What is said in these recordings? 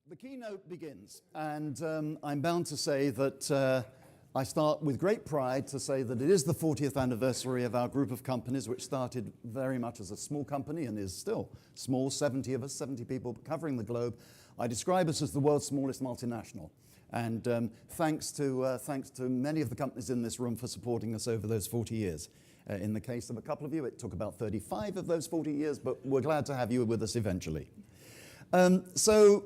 The keynote begins, and I'm bound to say that I start with great pride to say that it is the 40th anniversary of our group of companies, which started very much as a small company and is still small, 70 of us, 70 people covering the globe. I describe us as the world's smallest multinational. And thanks to many of the companies in this room for supporting us over those 40 years. In the case of a couple of you, it took about 35 of those 40 years, but we're glad to have you with us eventually. So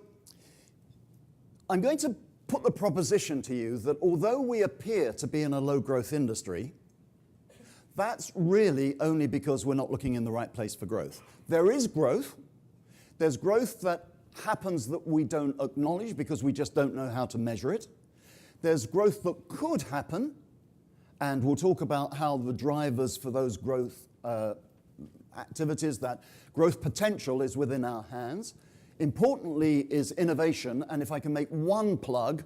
I'm going to put the proposition to you that although we appear to be in a low-growth industry, that's really only because we're not looking in the right place for growth. There is growth. There's growth that happens that we don't acknowledge because we just don't know how to measure it. There's growth that could happen, and we'll talk about how the drivers for those growth activities, that growth potential, is within our hands. Importantly is innovation, and if I can make one plug,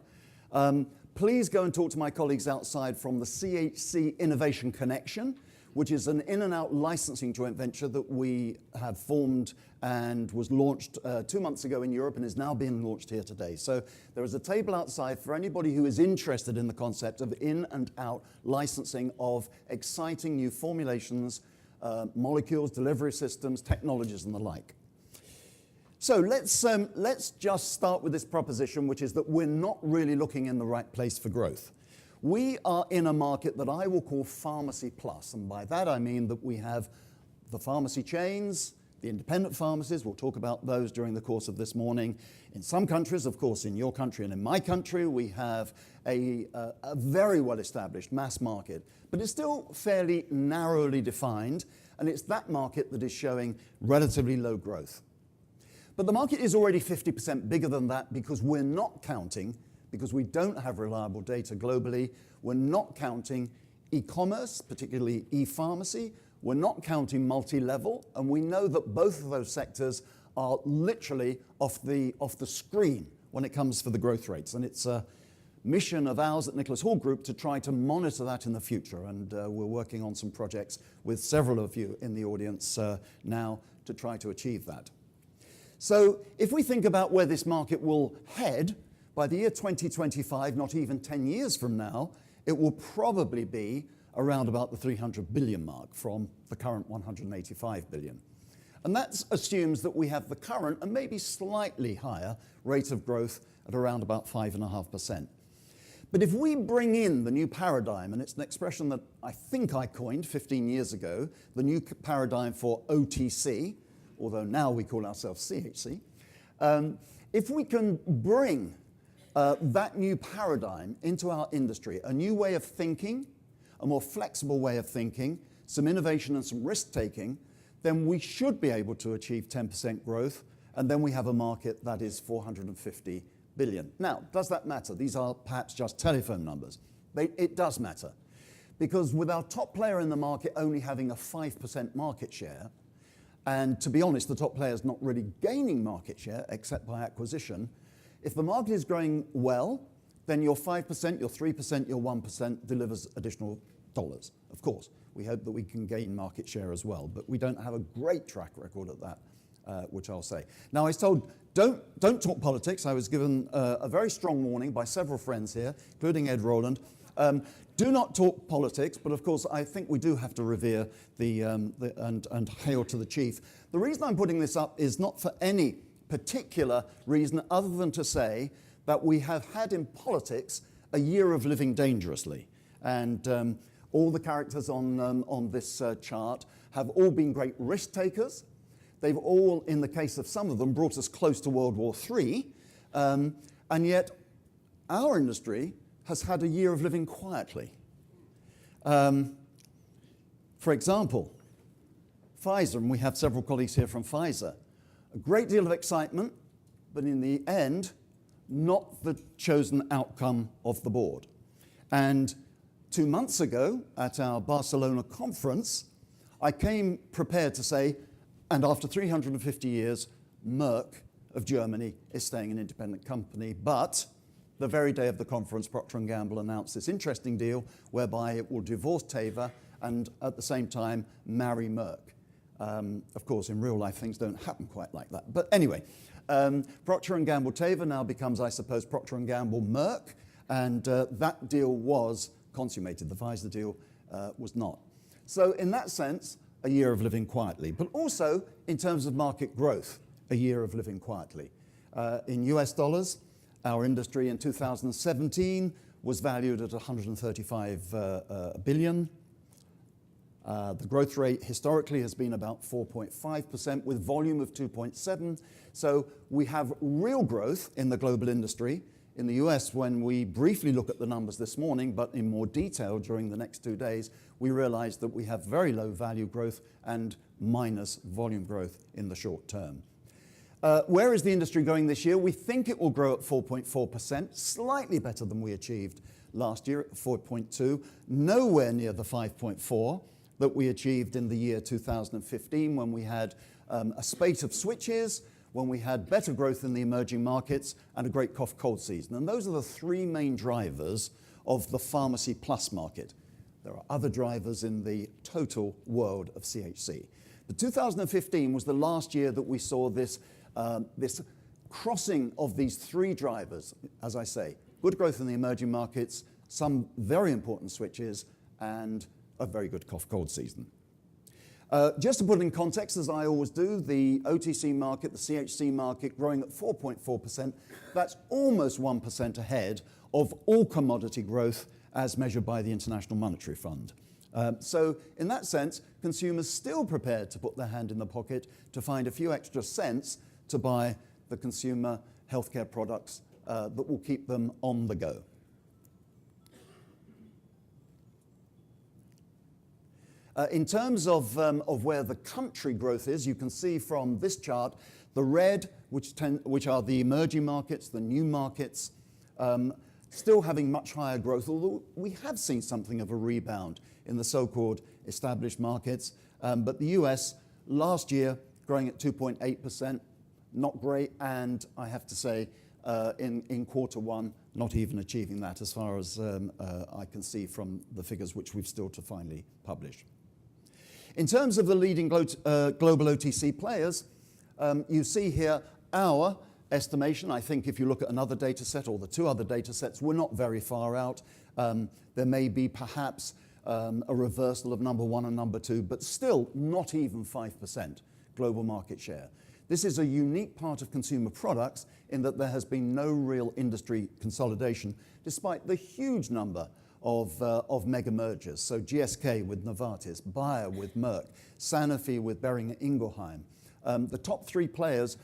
please go and talk to my colleagues outside from the CHC Innovation Connection, which is an in and out licensing joint venture that we have formed and was launched 2 months ago in Europe and is now being launched here today. So there is a table outside for anybody who is interested in the concept of in and out licensing of exciting new formulations, molecules, delivery systems, technologies and the like. So let's just start with this proposition, which is that we're not really looking in the right place for growth. We are in a market that I will call pharmacy plus, and by that I mean that we have the pharmacy chains, the independent pharmacies. We'll talk about those during the course of this morning. In some countries, of course, in your country and in my country, we have a very well-established mass market, but it's still fairly narrowly defined, and it's that market that is showing relatively low growth. But the market is already 50% bigger than that because we're not counting, because we don't have reliable data globally, we're not counting e-commerce, particularly e-pharmacy, we're not counting multi-level, and we know that both of those sectors are literally off the screen when it comes for the growth rates. And it's a mission of ours at Nicholas Hall Group to try to monitor that in the future, and we're working on some projects with several of you in the audience now to try to achieve that. So if we think about where this market will head, by the year 2025, not even 10 years from now, it will probably be around about the 300 billion mark from the current 185 billion. And that assumes that we have the current and maybe slightly higher rate of growth at around about 5.5%. But if we bring in the new paradigm, and it's an expression that I think I coined 15 years ago, the new paradigm for OTC, although now we call ourselves CHC, if we can bring that new paradigm into our industry, a new way of thinking, a more flexible way of thinking, some innovation and some risk-taking, then we should be able to achieve 10% growth, and then we have a market that is 450 billion. Now, does that matter? These are perhaps just telephone numbers. It does matter, because with our top player in the market only having a 5% market share, and to be honest, the top player is not really gaining market share except by acquisition. If the market is growing well, then your 5%, your 3%, your 1% delivers additional dollars. Of course, we hope that we can gain market share as well, but we don't have a great track record at that, which I'll say. Now, I was told, don't talk politics. I was given a very strong warning by several friends here, including Ed Rowland. Do not talk politics, but of course I think we do have to revere and hail to the chief. The reason I'm putting this up is not for any particular reason other than to say that we have had in politics a year of living dangerously. And all the characters on this chart have all been great risk takers. They've all, in the case of some of them, brought us close to World War III. And yet our industry has had a year of living quietly. For example, Pfizer, and we have several colleagues here from Pfizer, a great deal of excitement, but in the end, not the chosen outcome of the board. And 2 months ago at our Barcelona conference, I came prepared to say, and after 350 years, Merck of Germany is staying an independent company, but the very day of the conference, Procter & Gamble announced this interesting deal whereby it will divorce Teva and at the same time marry Merck. Of course, in real life, things don't happen quite like that. But anyway, Procter & Gamble Teva now becomes, I suppose, Procter & Gamble Merck, and that deal was consummated. The Pfizer deal was not. So in that sense, a year of living quietly, but also in terms of market growth, a year of living quietly. In US dollars, our industry in 2017 was valued at 135 billion. The growth rate historically has been about 4.5% with volume of 2.7. So we have real growth in the global industry. In the US, when we briefly look at the numbers this morning, but in more detail during the next 2 days, we realize that we have very low value growth and minus volume growth in the short term. Where is the industry going this year? We think it will grow at 4.4%, slightly better than we achieved last year at 4.2, nowhere near the 5.4 that we achieved in the year 2015 when we had a spate of switches, when we had better growth in the emerging markets and a great cough cold season. And those are the three main drivers of the Pharmacy Plus market. There are other drivers in the total world of CHC. But 2015 was the last year that we saw this crossing of these three drivers, as I say, good growth in the emerging markets, some very important switches, and a very good cough cold season. Just to put it in context, as I always do, the OTC market, the CHC market, growing at 4.4%, that's almost 1% ahead of all commodity growth as measured by the International Monetary Fund. So in that sense, consumers still prepared to put their hand in the pocket to find a few extra cents to buy the consumer healthcare products that will keep them on the go. In terms of where the country growth is, you can see from this chart, the red, which are the emerging markets, the new markets, still having much higher growth, although we have seen something of a rebound in the so-called established markets. But the US last year growing at 2.8%, not great, and I have to say in quarter one, not even achieving that as far as I can see from the figures which we've still to finally publish. In terms of the leading global OTC players, you see here our estimation. I think if you look at another data set or the two other data sets, we're not very far out. There may be perhaps a reversal of number one and number two, but still not even 5% global market share. This is a unique part of consumer products in that there has been no real industry consolidation, despite the huge number of mega mergers. So GSK with Novartis, Bayer with Merck, Sanofi with Boehringer Ingelheim. The top three players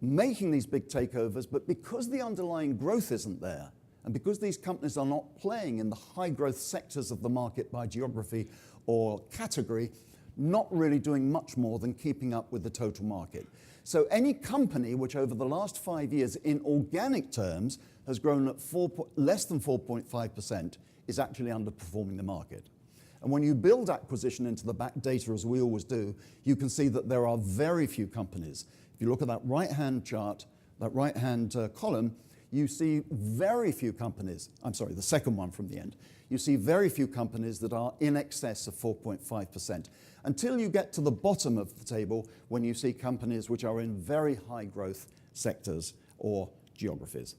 making these big takeovers, but because the underlying growth isn't there, and because these companies are not playing in the high growth sectors of the market by geography or category, not really doing much more than keeping up with the total market. So any company which over the last 5 years in organic terms has grown at less than 4.5% is actually underperforming the market. And when you build acquisition into the back data, as we always do, you can see that there are very few companies. If you look at that right-hand chart, that right-hand column, you see very few companies, I'm sorry, the second one from the end, you see very few companies that are in excess of 4.5%, until you get to the bottom of the table when you see companies which are in very high growth sectors or geographies.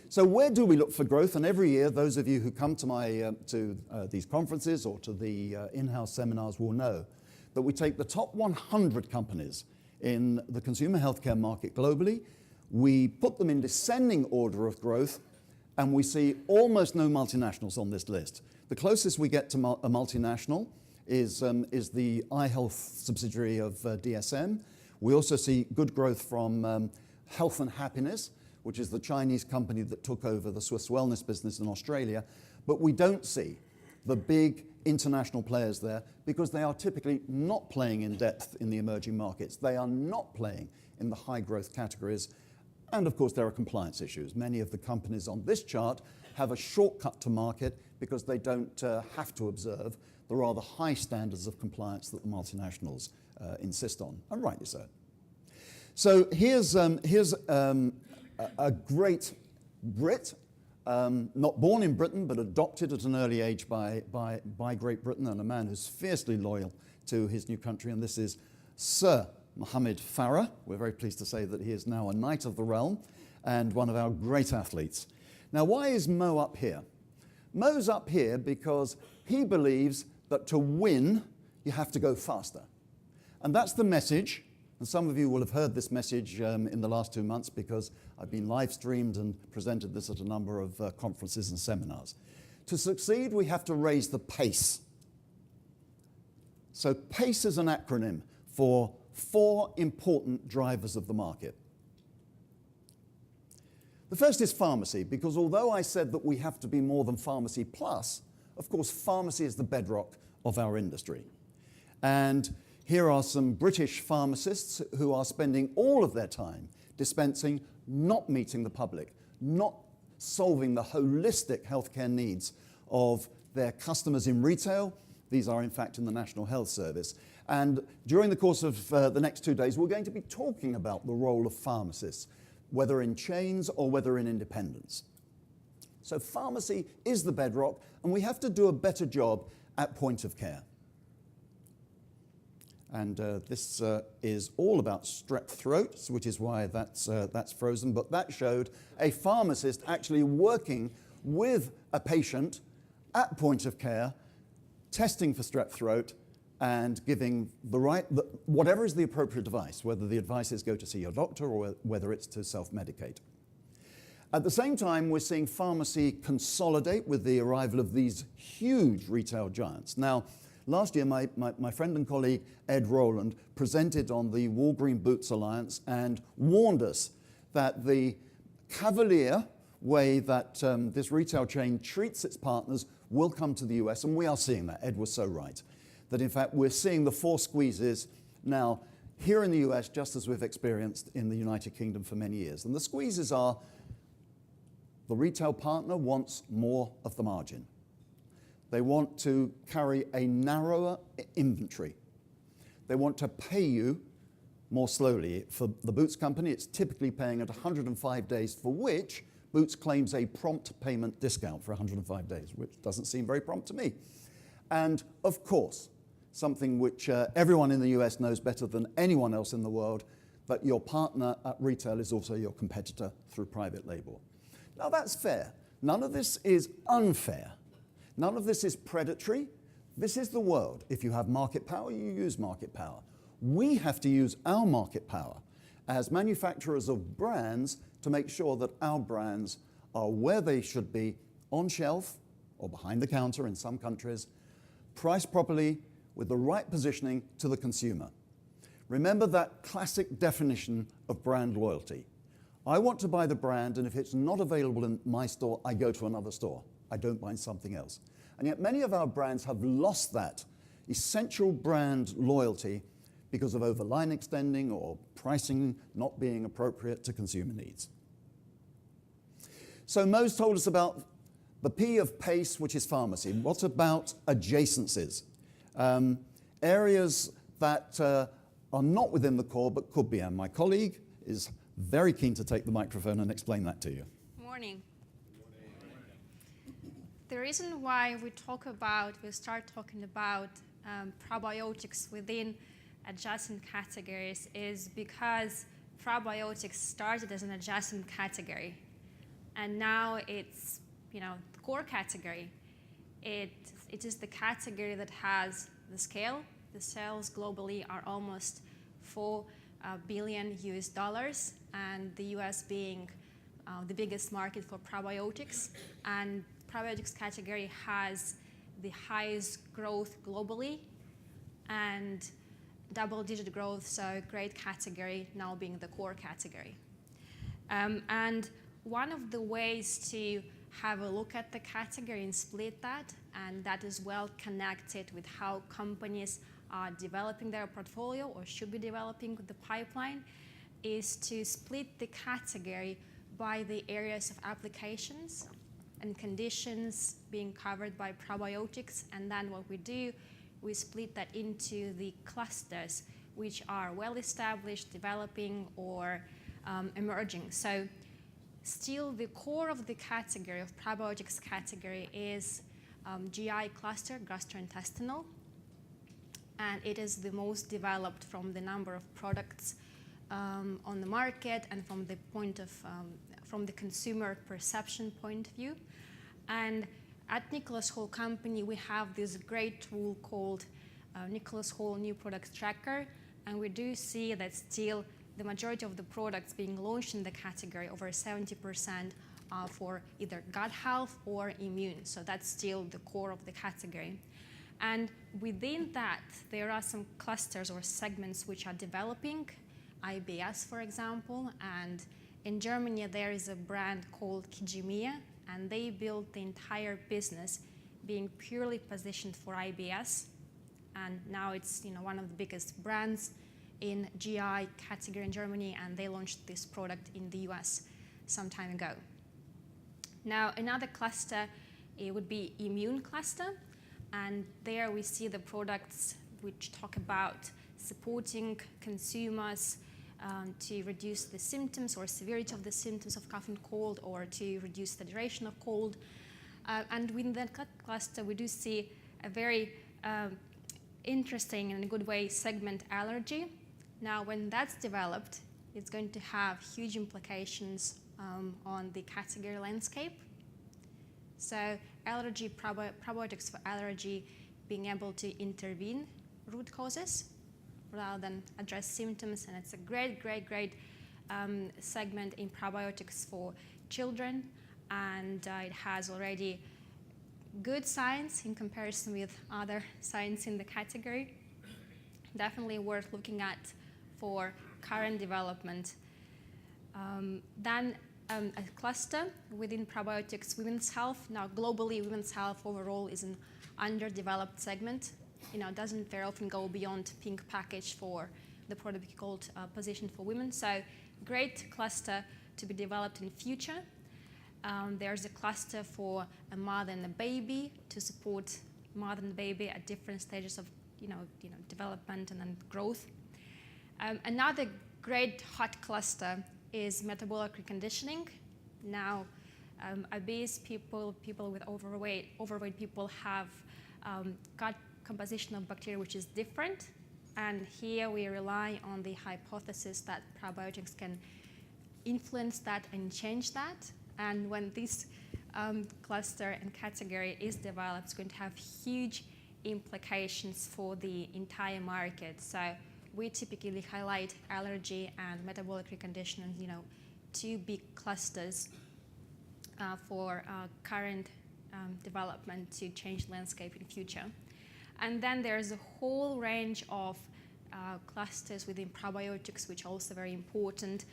So where do we look for growth? And every year, those of you who come to these conferences or to the in-house seminars will know that we take the top 100 companies in the consumer healthcare market globally, we put them in descending order of growth, and we see almost no multinationals on this list. The closest we get to a multinational is the eye health subsidiary of DSM. We also see good growth from Health and Happiness, which is the Chinese company that took over the Swiss wellness business in Australia. But we don't see the big international players there because they are typically not playing in depth in the emerging markets. They are not playing in the high growth categories. And of course, there are compliance issues. Many of the companies on this chart have a shortcut to market because they don't have to observe the rather high standards of compliance that the multinationals insist on, and rightly so. So here's a great Brit, not born in Britain, but adopted at an early age by Great Britain, and a man who's fiercely loyal to his new country, and this is Sir Mohammed Farah. We're very pleased to say that he is now a Knight of the Realm and one of our great athletes. Now, why is Mo up here? Mo's up here because he believes that to win, you have to go faster. And that's the message. And some of you will have heard this message in the last 2 months because I've been live streamed and presented this at a number of conferences and seminars. To succeed, we have to raise the pace. So PACE is an acronym for 4 important drivers of the market. The first is pharmacy, because although I said that we have to be more than pharmacy plus, of course, pharmacy is the bedrock of our industry. And here are some British pharmacists who are spending all of their time dispensing, not meeting the public, not solving the holistic healthcare needs of their customers in retail. These are, in fact, in the National Health Service. And during the course of the next 2 days, we're going to be talking about the role of pharmacists, whether in chains or whether in independents. So pharmacy is the bedrock, and we have to do a better job at point of care. And this is all about strep throat, which is why that's frozen. But that showed a pharmacist actually working with a patient at point of care, testing for strep throat, and giving whatever is the appropriate advice, whether the advice is go to see your doctor or whether it's to self-medicate. At the same time, we're seeing pharmacy consolidate with the arrival of these huge retail giants. Now, last year, my friend and colleague Ed Rowland presented on the Walgreen Boots Alliance and warned us that the cavalier way that this retail chain treats its partners will come to the US, and we are seeing that. Ed was so right. That in fact, we're seeing the 4 squeezes now here in the US, just as we've experienced in the United Kingdom for many years. And the squeezes are, the retail partner wants more of the margin. They want to carry a narrower inventory. They want to pay you more slowly. For the Boots company, it's typically paying at 105 days, for which Boots claims a prompt payment discount for 105 days, which doesn't seem very prompt to me. And of course, something which everyone in the US knows better than anyone else in the world, that your partner at retail is also your competitor through private label. Now that's fair. None of this is unfair. None of this is predatory. This is the world. If you have market power, you use market power. We have to use our market power as manufacturers of brands to make sure that our brands are where they should be, on shelf or behind the counter in some countries, priced properly with the right positioning to the consumer. Remember that classic definition of brand loyalty. I want to buy the brand, and if it's not available in my store, I go to another store. I don't buy something else. And yet many of our brands have lost that essential brand loyalty because of overline extending or pricing not being appropriate to consumer needs. So Mo's told us about the P of PACE, which is pharmacy. What about adjacencies? Areas that are not within the core but could be, and my colleague is very keen to take the microphone and explain that to you. Morning. The reason why we start talking about probiotics within adjacent categories is because probiotics started as an adjacent category, and now it's the core category. It is the category that has the scale. The sales globally are almost $4 billion US, and the US being the biggest market for probiotics. And probiotics category has the highest growth globally and double-digit growth, so great category now being the core category. And one of the ways to have a look at the category and split that, and that is well connected with how companies are developing their portfolio or should be developing the pipeline, is to split the category by the areas of applications and conditions being covered by probiotics. And then what we do, we split that into the clusters, which are well established, developing, or emerging. So still the core of the category, of probiotics category, is GI cluster, gastrointestinal. and it is the most developed from the number of products on the market and from the point of from the consumer perception point of view. And at Nicholas Hall Company, we have this great tool called Nicholas Hall New Products Tracker, and we do see that still the majority of the products being launched in the category, over 70%, are for either gut health or immune. So that's still the core of the category. And within that, there are some clusters or segments which are developing, IBS, for example. And in Germany, there is a brand called Kijimiya, and they built the entire business being purely positioned for IBS. And now it's one of the biggest brands in GI category in Germany, and they launched this product in the US some time ago. Now, another cluster, it would be immune cluster, and there we see the products which talk about supporting consumers to reduce the symptoms or severity of the symptoms of cough and cold, or to reduce the duration of cold. And within that cluster, we do see a very interesting and in a good way segment allergy. Now, when that's developed, it's going to have huge implications on the category landscape. So allergy, probiotics for allergy, being able to intervene root causes rather than address symptoms, and it's a great segment in probiotics for children, and it has already good science in comparison with other science in the category. Definitely worth looking at for current development. Then a cluster within probiotics, women's health. Now globally, women's health overall is an underdeveloped segment. It doesn't very often go beyond pink package for the product called positioned for women. So great cluster to be developed in future. There's a cluster for a mother and a baby to support mother and baby at different stages of development and then growth. Another great hot cluster is metabolic reconditioning. Now, obese people with overweight people have gut composition of bacteria which is different, and here we rely on the hypothesis that probiotics can influence that and change that. And when this cluster and category is developed, it's going to have huge implications for the entire market. So we typically highlight allergy and metabolic reconditioning, two big clusters for current development to change the landscape in future. And then there's a whole range of clusters within probiotics, which are also very important.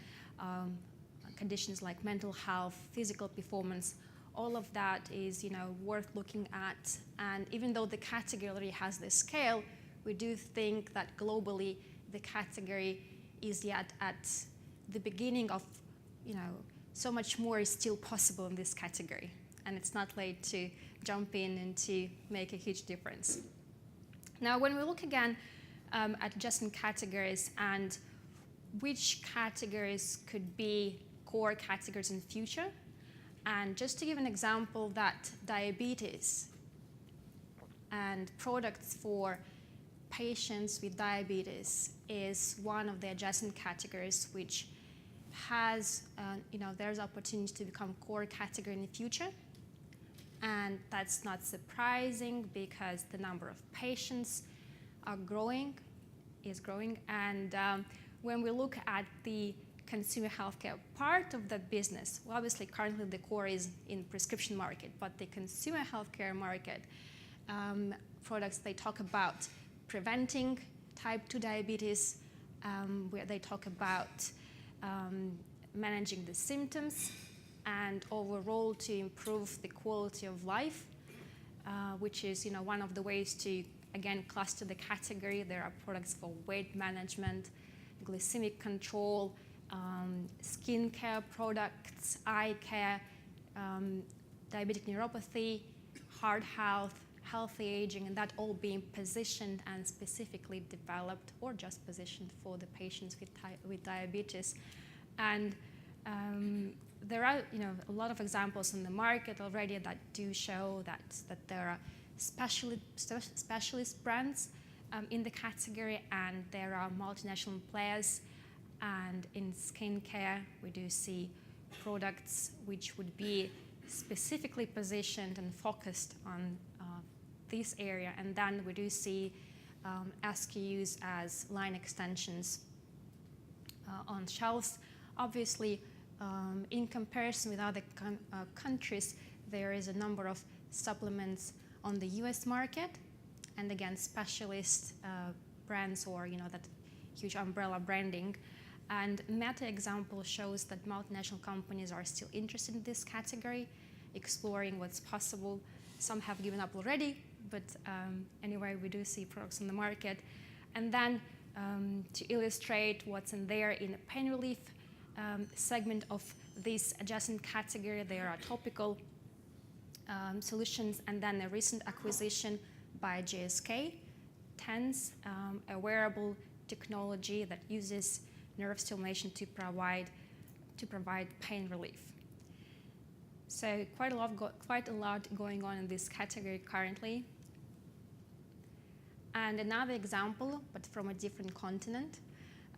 Conditions like mental health, physical performance, all of that is worth looking at. And even though the category already has this scale, we do think that globally the category is yet at the beginning of, so much more is still possible in this category. And it's not late to jump in and to make a huge difference. Now, when we look again at adjacent categories and which categories could be core categories in future, and just to give an example, that diabetes and products for patients with diabetes is one of the adjacent categories which has, there's opportunity to become core category in the future. And that's not surprising because the number of patients is growing. And when we look at the consumer healthcare part of the business, well, obviously currently the core is in prescription market, but the consumer healthcare market products, they talk about preventing type 2 diabetes, where they talk about managing the symptoms and overall to improve the quality of life, which is one of the ways to, again, cluster the category. There are products for weight management, glycemic control, skin care products, eye care, diabetic neuropathy, heart health, healthy aging, and that all being positioned and specifically developed or just positioned for the patients with diabetes. And there are a lot of examples in the market already that do show that there are specialist brands in the category, and there are multinational players. And in skincare, we do see products which would be specifically positioned and focused on this area. And then we do see SKUs as line extensions on shelves. Obviously, in comparison with other countries, there is a number of supplements on the US market, and again, specialist brands or that huge umbrella branding. And Meta example shows that multinational companies are still interested in this category, exploring what's possible. Some have given up already, but anyway, we do see products on the market. And then to illustrate what's in there in a pain relief segment of this adjacent category, there are topical solutions, and then a recent acquisition by GSK, TENS, a wearable technology that uses nerve stimulation to provide pain relief. So quite a lot going on in this category currently. And another example, but from a different continent,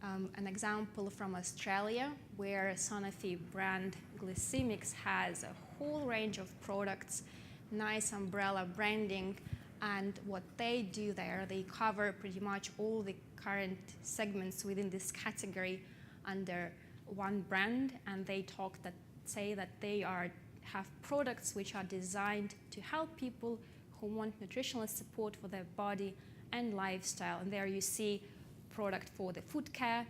an example from Australia, where Sanofi brand Glycemics has a whole range of products, nice umbrella branding, and what they do there, they cover pretty much all the current segments within this category under one brand, and they say that they have products which are designed to help people who want nutritional support for their body and lifestyle. And there you see product for the foot care,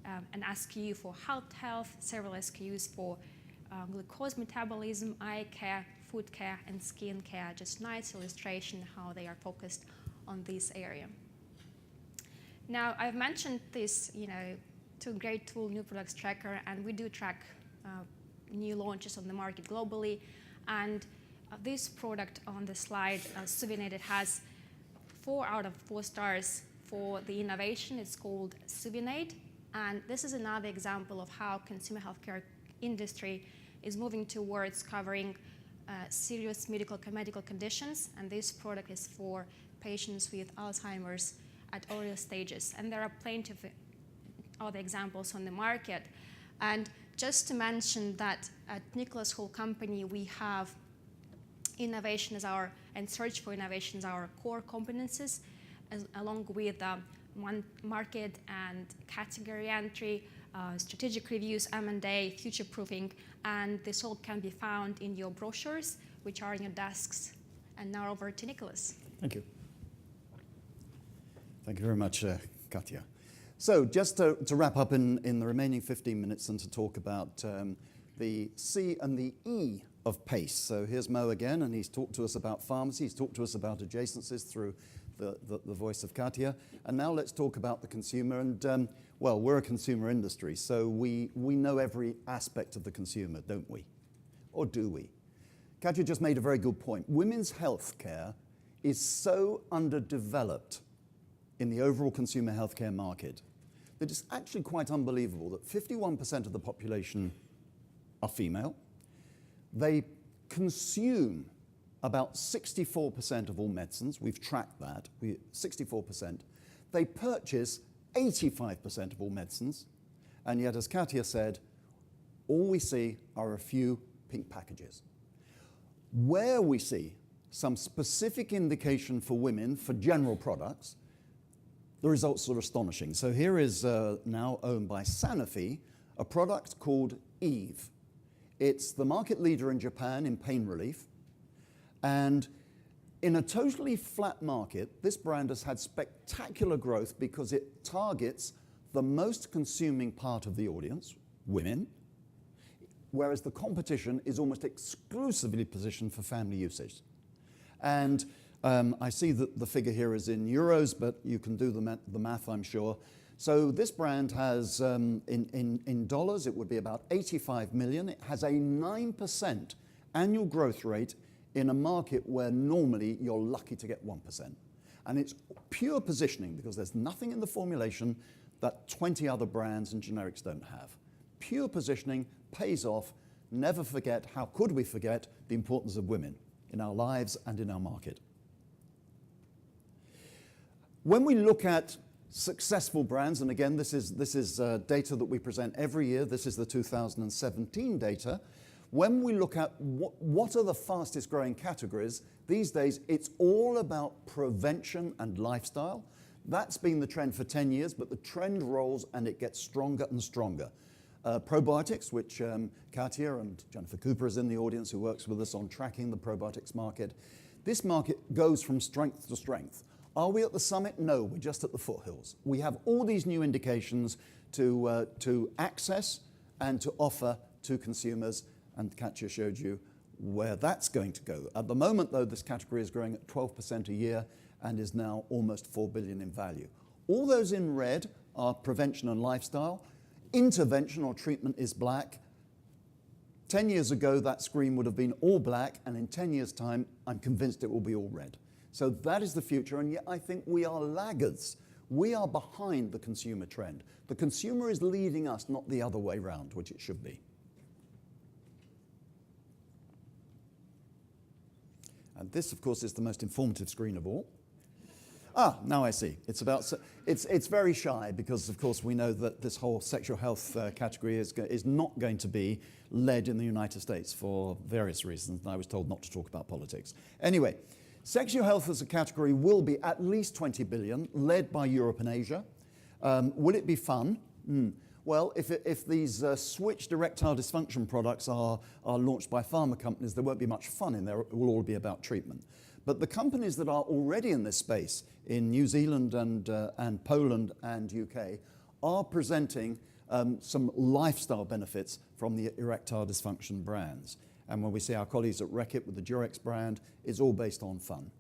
an SKU for health, several SKUs for glucose metabolism, eye care, foot care, and skin care. Just nice illustration how they are focused on this area. Now, I've mentioned this, great tool, New Products Tracker, and we do track new launches on the market globally. And this product on the slide, Suvinated, has 4 out of 4 stars for the innovation. It's called Suvinade, and this is another example of how consumer healthcare industry is moving towards covering serious medical conditions, and this product is for patients with Alzheimer's at earlier stages. And there are plenty of other examples on the market. And just to mention that at Nicholas Hall Company, we have innovation and search for innovation as our core competencies, along with market and category entry, strategic reviews, M&A, future-proofing, and this all can be found in your brochures, which are in your desks. And now over to Nicholas. Thank you. Thank you very much, Katya. So just to wrap up in the remaining 15 minutes and to talk about the C and the E of PACE. So here's Mo again, and he's talked to us about pharmacy. He's talked to us about adjacencies through the voice of Katya. And now let's talk about the consumer. And well, we're a consumer industry, so we know every aspect of the consumer, don't we? Or do we? Katya just made a very good point. Women's health care is so underdeveloped in the overall consumer healthcare market that it's actually quite unbelievable that 51% of the population are female. They consume about 64% of all medicines. We've tracked that, 64%. They purchase 85% of all medicines, and yet, as Katya said, all we see are a few pink packages. Where we see some specific indication for women for general products, the results are astonishing. So here is now owned by Sanofi, a product called Eve. It's the market leader in Japan in pain relief. And in a totally flat market, this brand has had spectacular growth because it targets the most consuming part of the audience, women, whereas the competition is almost exclusively positioned for family usage. And I see that the figure here is in euros, but you can do the math, I'm sure. So this brand has, in dollars, it would be about 85 million. It has a 9% annual growth rate in a market where normally you're lucky to get 1%. And it's pure positioning because there's nothing in the formulation that 20 other brands and generics don't have. Pure positioning pays off. Never forget, how could we forget, the importance of women in our lives and in our market. When we look at successful brands, and again, this is data that we present every year. This is the 2017 data. When we look at what are the fastest growing categories, these days it's all about prevention and lifestyle. That's been the trend for 10 years, but the trend rolls and it gets stronger and stronger. Probiotics, which Katia and Jennifer Cooper is in the audience, who works with us on tracking the probiotics market. This market goes from strength to strength. Are we at the summit? No, we're just at the foothills. We have all these new indications to access and to offer to consumers, and Katia showed you where that's going to go. At the moment, though, this category is growing at 12% a year and is now almost 4 billion in value. All those in red are prevention and lifestyle. Intervention or treatment is black. 10 years ago, that screen would have been all black, and in 10 years' time, I'm convinced it will be all red. So that is the future, and yet I think we are laggards. We are behind the consumer trend. The consumer is leading us, not the other way around, which it should be. And this, of course, is the most informative screen of all. Now I see. It's very shy because, of course, we know that this whole sexual health category is not going to be led in the United States for various reasons, and I was told not to talk about politics. Anyway, sexual health as a category will be at least 20 billion, led by Europe and Asia. Will it be fun? Well, if these switched erectile dysfunction products are launched by pharma companies, there won't be much fun in there. It will all be about treatment. But the companies that are already in this space, in New Zealand and Poland and UK, are presenting some lifestyle benefits from the erectile dysfunction brands. And when we see our colleagues at Reckitt with the Durex brand, it's all based on fun.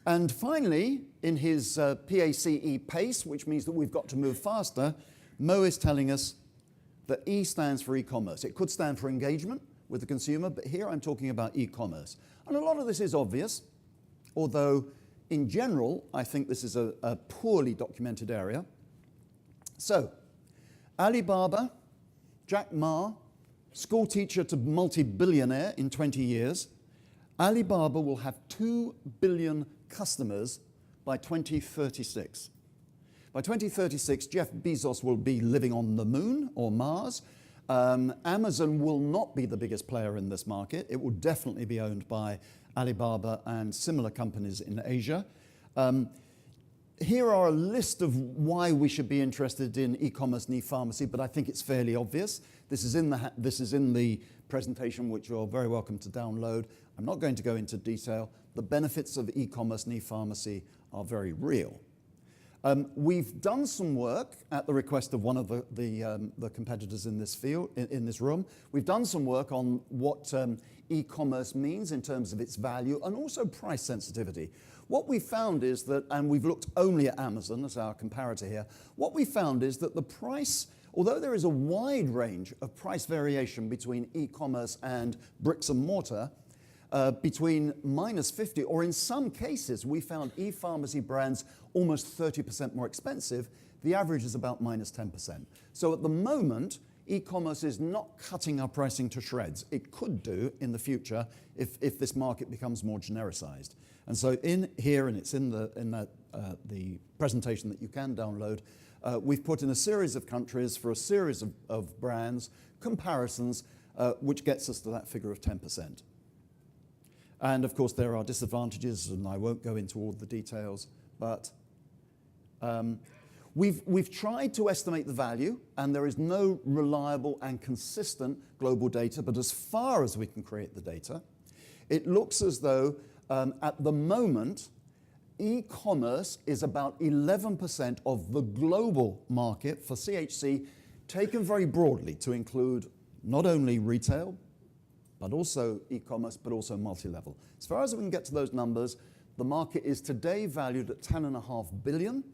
And finally, in his PACE PACE, which means that we've got to move faster, Mo is telling us that E stands for e-commerce. It could stand for engagement with the consumer, but here I'm talking about e-commerce. And a lot of this is obvious, although in general, I think this is a poorly documented area. So, Alibaba, Jack Ma, school teacher to multi-billionaire in 20 years, Alibaba will have 2 billion customers by 2036. By 2036, Jeff Bezos will be living on the moon or Mars. Amazon will not be the biggest player in this market. It will definitely be owned by Alibaba and similar companies in Asia. Here are a list of why we should be interested in e-commerce and e-pharmacy, but I think it's fairly obvious. This is in the presentation, which you're very welcome to download. I'm not going to go into detail. The benefits of e-commerce and e-pharmacy are very real. We've done some work at the request of one of the competitors in this field, in this room. We've done some work on what e-commerce means in terms of its value and also price sensitivity. What we found is that, and we've looked only at Amazon as our comparator here, what we found is that the price, although there is a wide range of price variation between e-commerce and bricks and mortar, between -50, or in some cases, we found e-pharmacy brands almost 30% more expensive. The average is about -10%. So at the moment, e-commerce is not cutting our pricing to shreds. It could do in the future if this market becomes more genericized. And so in here, and it's in the presentation that you can download, we've put in a series of countries for a series of brands, comparisons, which gets us to that figure of 10%. And of course, there are disadvantages, and I won't go into all the details, but we've tried to estimate the value, and there is no reliable and consistent global data, but as far as we can create the data, it looks as though at the moment, e-commerce is about 11% of the global market for CHC, taken very broadly to include not only retail, but also e-commerce, but also multi-level. As far as we can get to those numbers, the market is today valued at 10.5 billion.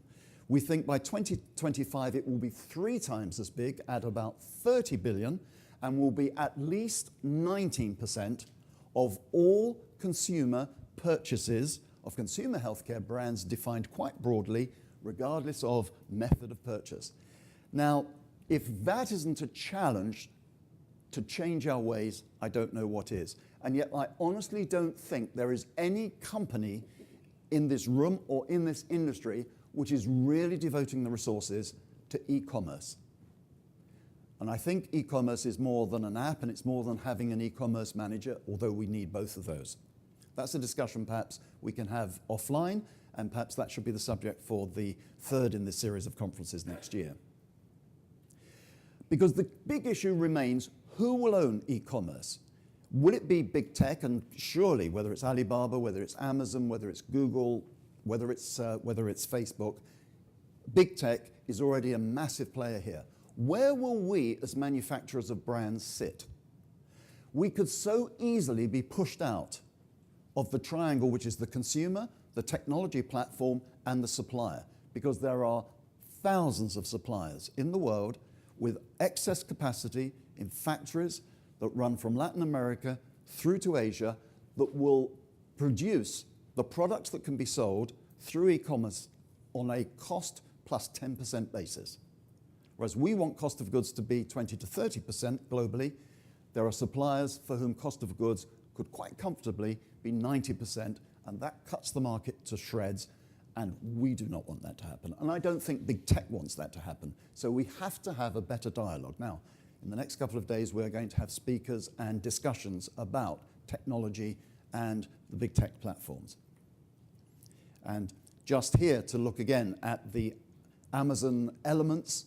We think by 2025 it will be 3 times as big at about 30 billion and will be at least 19% of all consumer purchases of consumer healthcare brands defined quite broadly, regardless of method of purchase. Now, if that isn't a challenge to change our ways, I don't know what is. And yet I honestly don't think there is any company in this room or in this industry which is really devoting the resources to e-commerce. And I think e-commerce is more than an app, and it's more than having an e-commerce manager, although we need both of those. That's a discussion perhaps we can have offline, and perhaps that should be the subject for the third in this series of conferences next year. Because the big issue remains, who will own e-commerce? Will it be big tech? And surely, whether it's Alibaba, whether it's Amazon, whether it's Google, whether it's Facebook, big tech is already a massive player here. Where will we as manufacturers of brands sit? We could so easily be pushed out of the triangle, which is the consumer, the technology platform, and the supplier, because there are thousands of suppliers in the world with excess capacity in factories that run from Latin America through to Asia that will produce the products that can be sold through e-commerce on a cost plus 10% basis. Whereas we want cost of goods to be 20 to 30% globally, there are suppliers for whom cost of goods could quite comfortably be 90%, and that cuts the market to shreds, and we do not want that to happen. And I don't think big tech wants that to happen. So we have to have a better dialogue. Now, in the next couple of days, we're going to have speakers and discussions about technology and the big tech platforms. And just here to look again at the Amazon Elements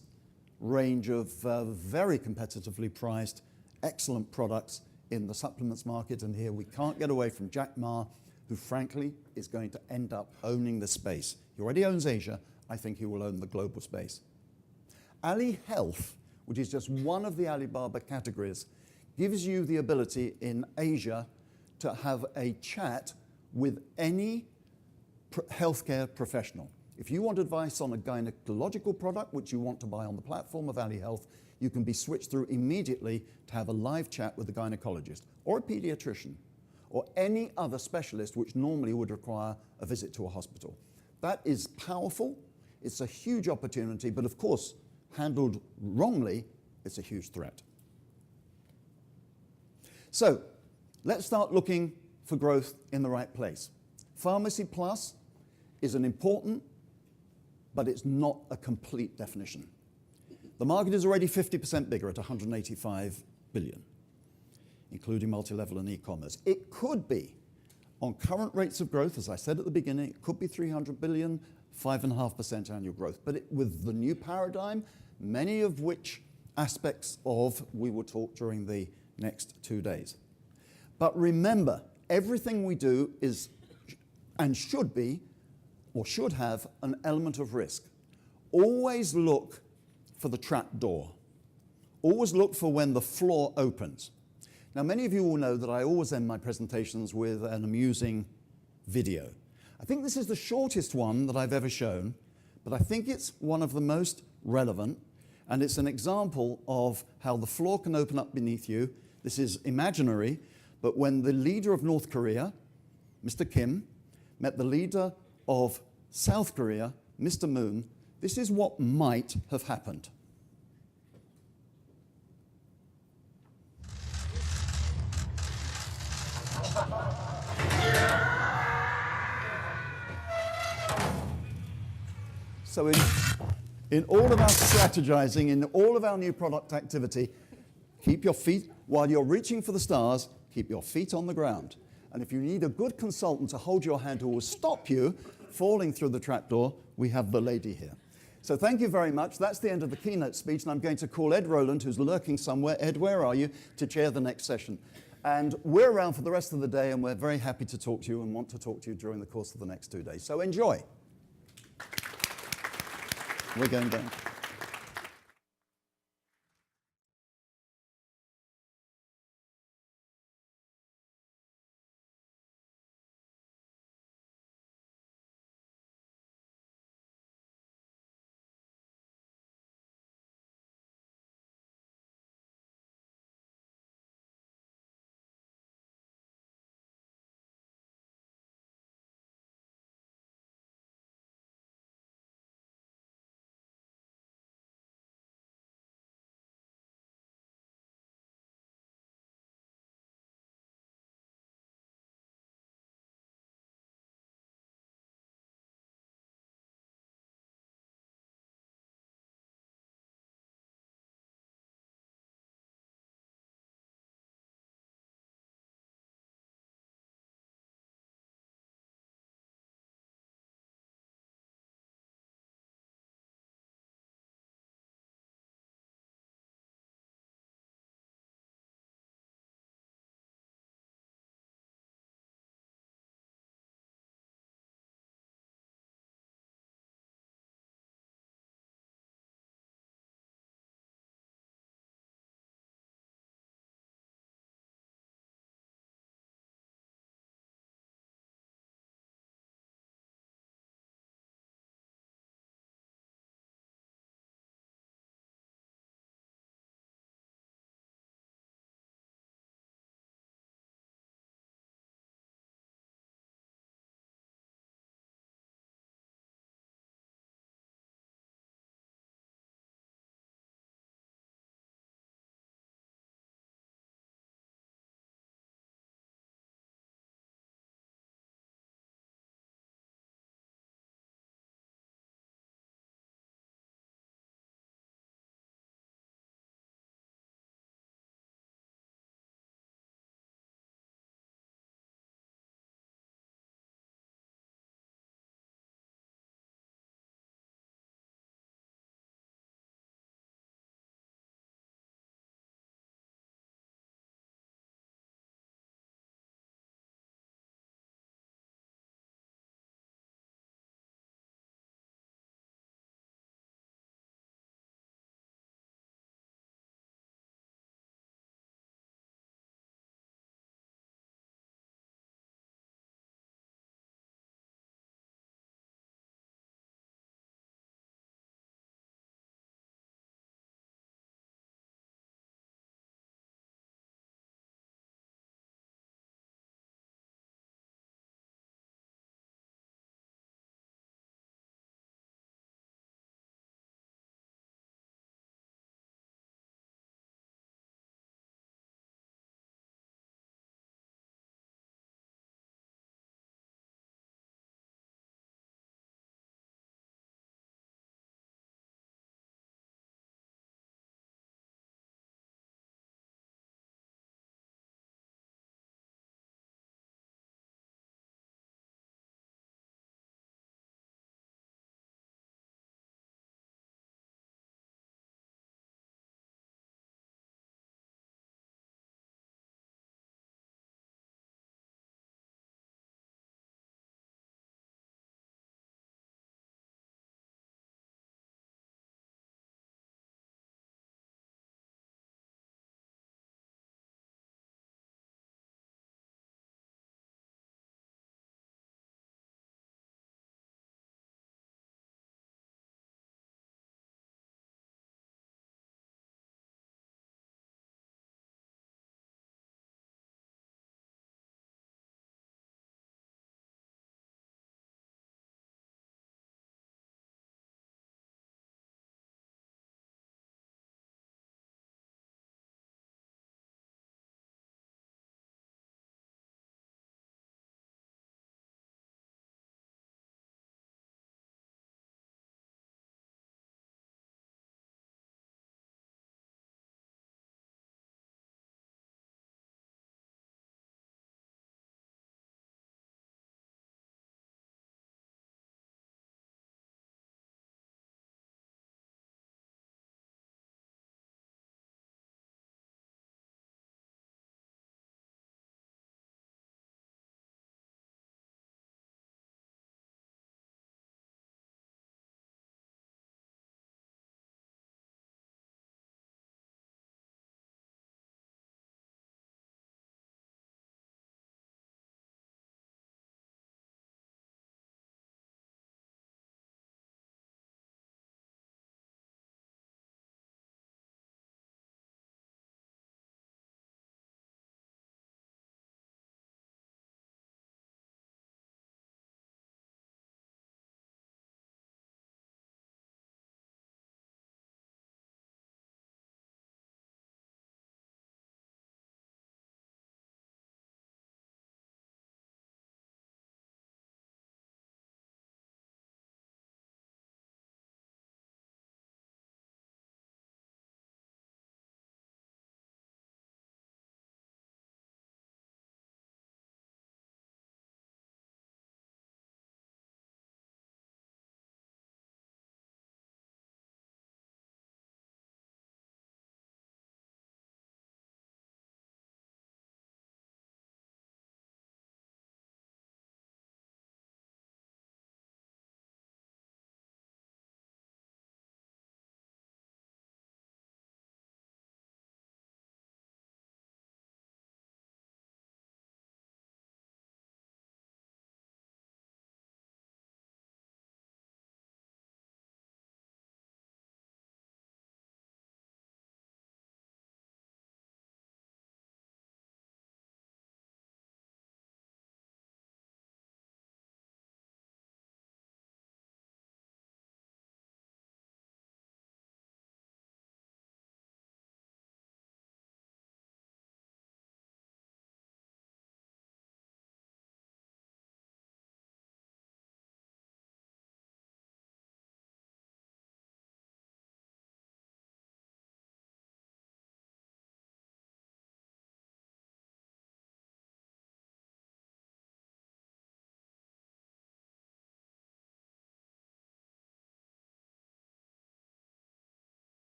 range of very competitively priced, excellent products in the supplements market. And here we can't get away from Jack Ma, who frankly is going to end up owning the space. He already owns Asia. I think he will own the global space. Ali Health, which is just one of the Alibaba categories, gives you the ability in Asia to have a chat with any healthcare professional. If you want advice on a gynecological product, which you want to buy on the platform of Ali Health, you can be switched through immediately to have a live chat with a gynecologist or a pediatrician or any other specialist which normally would require a visit to a hospital. That is powerful. It's a huge opportunity, but of course, handled wrongly, it's a huge threat. So let's start looking for growth in the right place. Pharmacy Plus is an important, but it's not a complete definition. The market is already 50% bigger at 185 billion, including multi-level and e-commerce. It could be, on current rates of growth, as I said at the beginning, it could be 300 billion, 5.5% annual growth. But with the new paradigm, many of which aspects of we will talk during the next 2 days. But remember, everything we do is and should be or should have an element of risk. Always look for the trap door. Always look for when the floor opens. Now, many of you will know that I always end my presentations with an amusing video. I think this is the shortest one that I've ever shown, but I think it's one of the most relevant, and it's an example of how the floor can open up beneath you. This is imaginary, but when the leader of North Korea, Mr. Kim, met the leader of South Korea, Mr. Moon, this is what might have happened. So in all of our strategizing, in all of our new product activity, keep your feet, while you're reaching for the stars, keep your feet on the ground. And if you need a good consultant to hold your hand who will stop you falling through the trapdoor, we have the lady here. So thank you very much. That's the end of the keynote speech, and I'm going to call Ed Rowland, who's lurking somewhere. Ed, where are you? To chair the next session. And we're around for the rest of the day, and we're very happy to talk to you and want to talk to you during the course of the next 2 days. So enjoy. We're going down.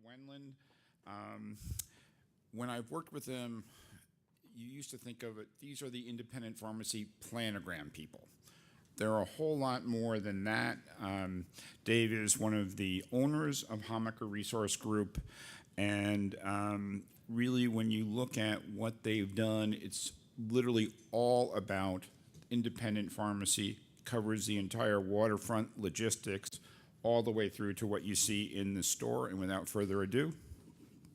Wendland. When I've worked with them, you used to think of it, these are the independent pharmacy planogram people. They're a whole lot more than that. Dave is one of the owners of Hamacher Resource Group, and really when you look at what they've done, it's literally all about independent pharmacy, covers the entire waterfront logistics, all the way through to what you see in the store. And without further ado,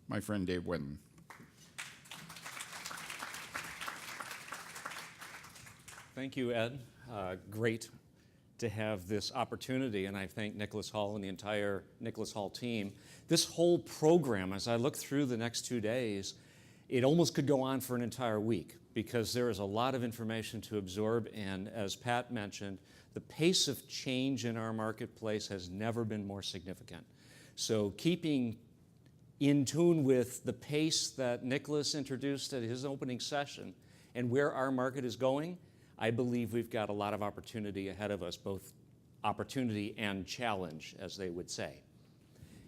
my friend Dave Wendland. Thank you, Ed. Great to have this opportunity, and I thank Nicholas Hall and the entire Nicholas Hall team. This whole program, as I look through the next 2 days, it almost could go on for an entire week because there is a lot of information to absorb, and as Pat mentioned, the pace of change in our marketplace has never been more significant. So keeping in tune with the pace that Nicholas introduced at his opening session and where our market is going, I believe we've got a lot of opportunity ahead of us, both opportunity and challenge, as they would say.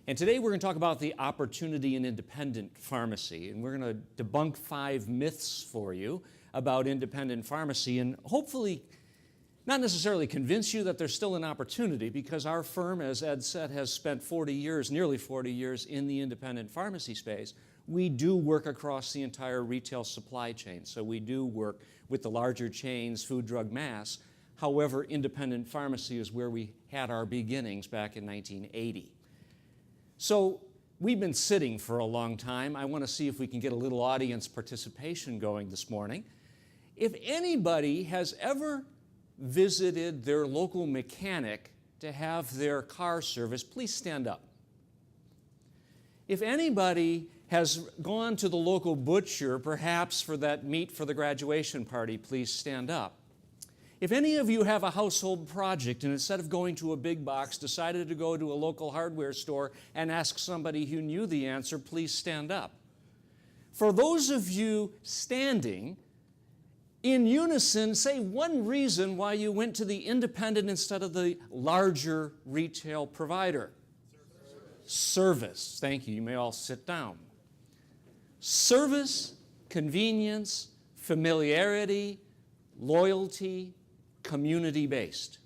And today we're going to talk about the opportunity in independent pharmacy, and we're going to debunk 5 myths for you about independent pharmacy and hopefully not necessarily convince you that there's still an opportunity, because our firm, as Ed said, has spent 40 years, nearly 40 years in the independent pharmacy space. We do work across the entire retail supply chain, so we do work with the larger chains, food, drug, mass. However, independent pharmacy is where we had our beginnings back in 1980. So we've been sitting for a long time. I want to see if we can get a little audience participation going this morning. If anybody has ever visited their local mechanic to have their car serviced, please stand up. If anybody has gone to the local butcher, perhaps for that meat for the graduation party, please stand up. If any of you have a household project and instead of going to a big box, decided to go to a local hardware store and ask somebody who knew the answer, please stand up. For those of you standing, in unison, say one reason why you went to the independent instead of the larger retail provider. Service. Thank you. You may all sit down. Service, convenience, familiarity, loyalty, community-based.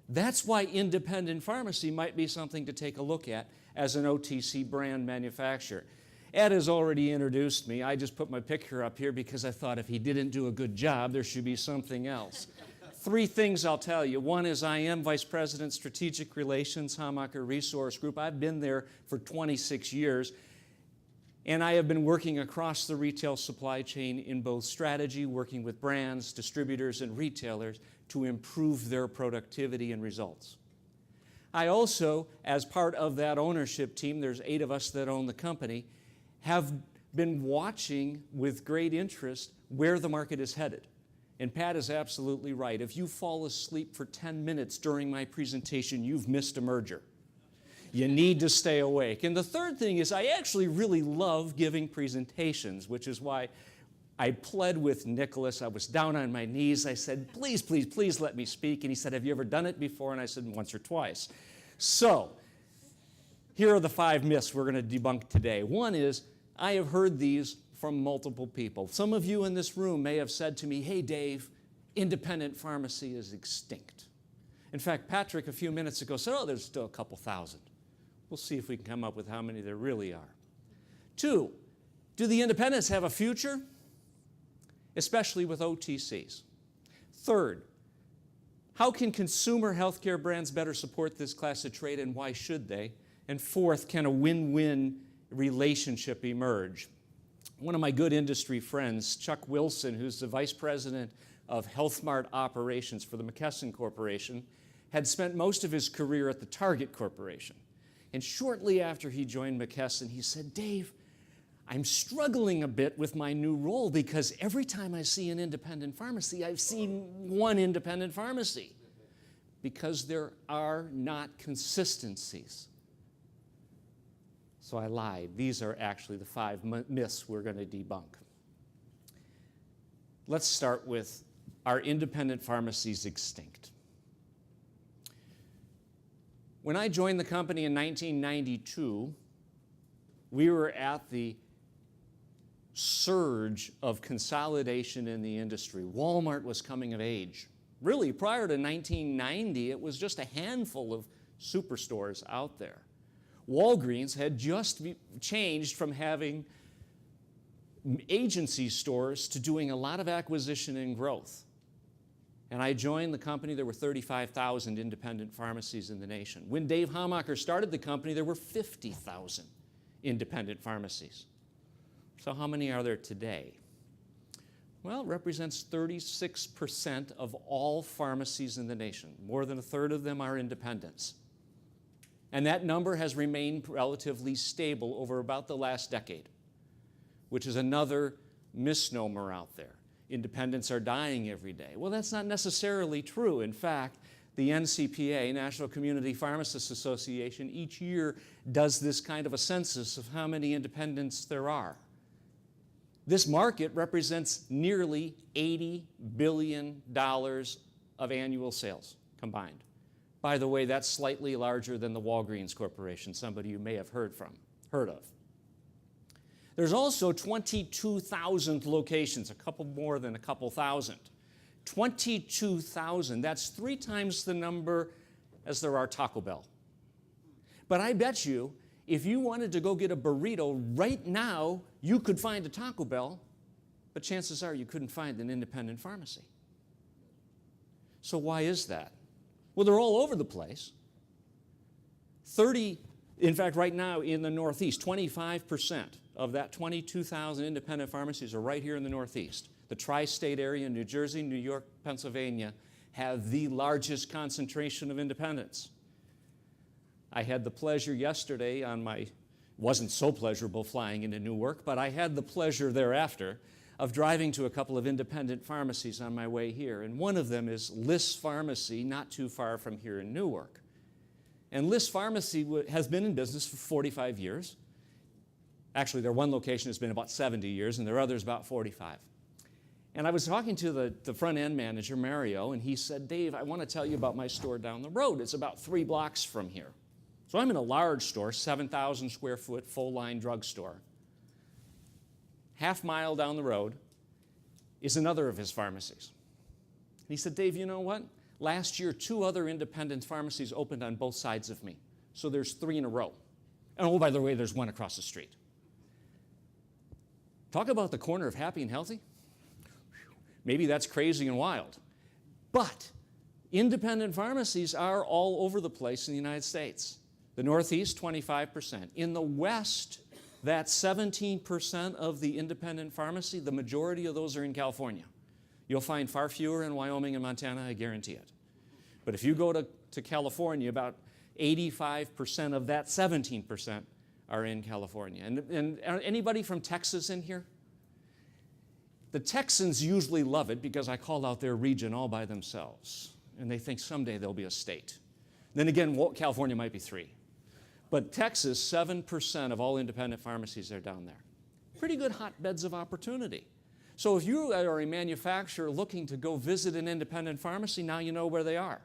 That's why independent pharmacy might be something to take a look at as an OTC brand manufacturer. Ed has already introduced me. I just put my picture up here because I thought if he didn't do a good job, there should be something else. 3 things I'll tell you. One is I am Vice President, Strategic Relations, Hamacher Resource Group. I've been there for 26 years, and I have been working across the retail supply chain in both strategy, working with brands, distributors, and retailers to improve their productivity and results. I also, as part of that ownership team, there's 8 of us that own the company, have been watching with great interest where the market is headed. And Pat is absolutely right. If you fall asleep for 10 minutes during my presentation, you've missed a merger. You need to stay awake. And the third thing is I actually really love giving presentations, which is why I pled with Nicholas. I was down on my knees. I said, please, please, please let me speak. And he said, have you ever done it before? And I said, once or twice. So here are the 5 myths we're going to debunk today. One is, I have heard these from multiple people. Some of you in this room may have said to me, hey, Dave, independent pharmacy is extinct. In fact, Patrick a few minutes ago said, oh, there's still a couple thousand. We'll see if we can come up with how many there really are. 2, do the independents have a future? Especially with OTCs. 3rd, how can consumer healthcare brands better support this class of trade, and why should they? And 4th, can a win-win relationship emerge? One of my good industry friends, Chuck Wilson, who's the Vice President of Health Mart Operations for the McKesson Corporation, had spent most of his career at the Target Corporation. And shortly after he joined McKesson, he said, Dave, I'm struggling a bit with my new role because every time I see an independent pharmacy, I've seen one independent pharmacy because there are not consistencies. So I lied. These are actually the 5 myths we're going to debunk. Let's start with, are independent pharmacies extinct? When I joined the company in 1992, we were at the surge of consolidation in the industry. Walmart was coming of age. Really, prior to 1990, it was just a handful of superstores out there. Walgreens had just changed from having agency stores to doing a lot of acquisition and growth. And I joined the company, there were 35,000 independent pharmacies in the nation. When Dave Hamacher started the company, there were 50,000 independent pharmacies. So how many are there today? Well, it represents 36% of all pharmacies in the nation. More than a third of them are independents. And that number has remained relatively stable over about the last decade, which is another misnomer out there. Independents are dying every day. Well, that's not necessarily true. In fact, the NCPA, National Community Pharmacists Association, each year does this kind of a census of how many independents there are. This market represents nearly $80 billion of annual sales combined. By the way, that's slightly larger than the Walgreens Corporation, somebody you may have heard of. There's also 22,000 locations, a couple more than a couple thousand. 22,000, that's 3 times the number as there are Taco Bell. But I bet you, if you wanted to go get a burrito right now, you could find a Taco Bell, but chances are you couldn't find an independent pharmacy. So why is that? Well, they're all over the place. In fact, right now in the Northeast, 25% of that 22,000 independent pharmacies are right here in the Northeast. The tri-state area, New Jersey, New York, Pennsylvania, have the largest concentration of independents. I had the pleasure yesterday wasn't so pleasurable flying into Newark, but I had the pleasure thereafter of driving to a couple of independent pharmacies on my way here. And one of them is Liss Pharmacy, not too far from here in Newark. And Liss Pharmacy has been in business for 45 years. Actually, their one location has been about 70 years, and their other's about 45. And I was talking to the front-end manager, Mario, and he said, Dave, I want to tell you about my store down the road. It's about 3 blocks from here. So I'm in a large store, 7,000 square foot, full-line drugstore. Half mile down the road is another of his pharmacies. And he said, Dave, you know what? Last year, 2 other independent pharmacies opened on both sides of me. So there's 3 in a row. And oh, by the way, there's one across the street. Talk about the corner of happy and healthy. Maybe that's crazy and wild. But independent pharmacies are all over the place in the United States. The Northeast, 25%. In the West, that's 17% of the independent pharmacy. The majority of those are in California. You'll find far fewer in Wyoming and Montana, I guarantee it. But if you go to California, about 85% of that 17% are in California. And anybody from Texas in here? The Texans usually love it because I call out their region all by themselves. And they think someday they'll be a state. Then again, California might be 3. But Texas, 7% of all independent pharmacies are down there. Pretty good hotbeds of opportunity. So if you are a manufacturer looking to go visit an independent pharmacy, now you know where they are.